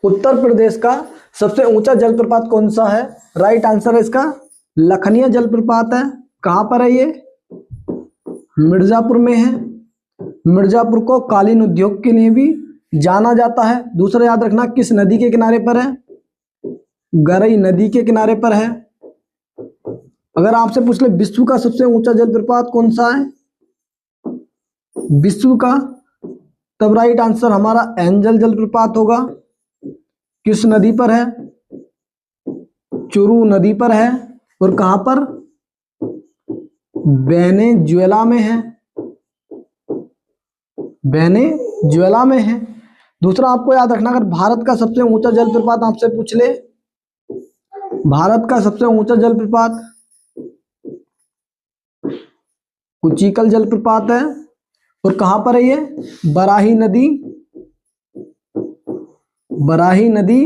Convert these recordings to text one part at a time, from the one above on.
उत्तर प्रदेश का सबसे ऊंचा जलप्रपात कौन सा है? राइट आंसर है इसका लखनिया जलप्रपात है। कहां पर है ये? मिर्जापुर में है। मिर्जापुर को कालीन उद्योग के लिए भी जाना जाता है। दूसरा याद रखना किस नदी के किनारे पर है? गरई नदी के किनारे पर है। अगर आपसे पूछ ले विश्व का सबसे ऊंचा जलप्रपात कौन सा है विश्व का, तब राइट आंसर हमारा एंजल जलप्रपात होगा। किस नदी पर है? चुरू नदी पर है। और कहां पर? वेनेजुएला में है। वेनेजुएला में है। दूसरा आपको याद रखना, अगर भारत का सबसे ऊंचा जलप्रपात आपसे पूछ ले, भारत का सबसे ऊंचा जलप्रपात कुचिकल जलप्रपात है। और कहां पर है ये? बराही नदी, बराही नदी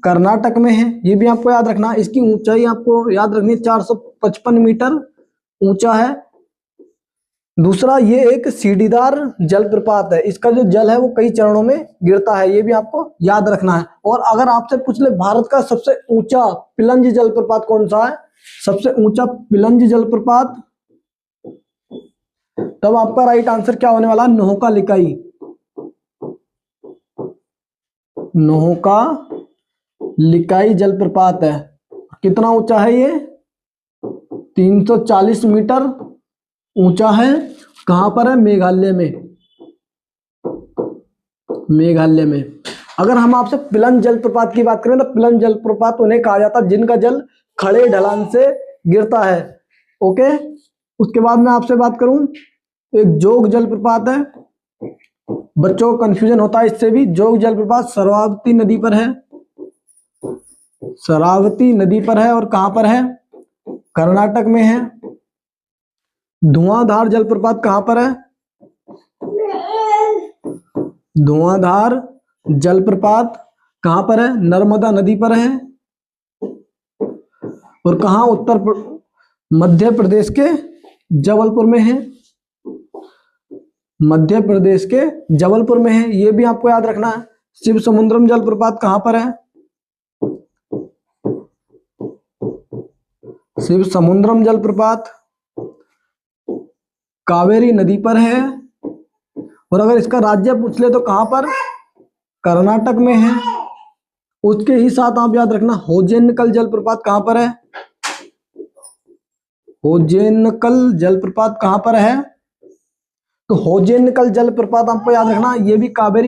कर्नाटक में है। ये भी आपको याद रखना। इसकी ऊंचाई आपको याद रखनी है 455 मीटर ऊंचा है। दूसरा ये एक सीढ़ीदार जलप्रपात है। इसका जो जल है वो कई चरणों में गिरता है, ये भी आपको याद रखना है। और अगर आपसे पूछ ले भारत का सबसे ऊंचा पिलंज जलप्रपात कौन सा है, सबसे ऊंचा पिलंज जलप्रपात, तब आपका राइट आंसर क्या होने वाला? नोहका लिकाई। नोहका लिकाई जलप्रपात है। कितना ऊंचा है ये? 340 मीटर ऊंचा है। कहां पर है? मेघालय में। मेघालय में। अगर हम आपसे पिलंज जलप्रपात की बात करें तो पिलंज जलप्रपात उन्हें कहा जाता है जिनका जल खड़े ढलान से गिरता है। ओके, उसके बाद मैं आपसे बात करूं, एक जोग जलप्रपात है। बच्चों को कंफ्यूजन होता है इससे भी। जोग जलप्रपात शरावती नदी पर है। शरावती नदी पर है। और कहां पर है? कर्नाटक में है। धुआंधार जलप्रपात कहां पर है? धुआंधार जलप्रपात कहां पर है? नर्मदा नदी पर है। और कहां? मध्य प्रदेश के जबलपुर में है। मध्य प्रदेश के जबलपुर में है। ये भी आपको याद रखना है। शिव समुद्रम जलप्रपात कहां पर है? शिव समुद्रम जलप्रपात कावेरी नदी पर है। और अगर इसका राज्य पूछ ले तो कहां पर? कर्नाटक में है। उसके ही साथ आप याद रखना होजेनकल जलप्रपात कहां पर है? होजेनकल जलप्रपात कहां पर है? तो होजेनकल जलप्रपात आपको याद रखना, ये भी कावेरी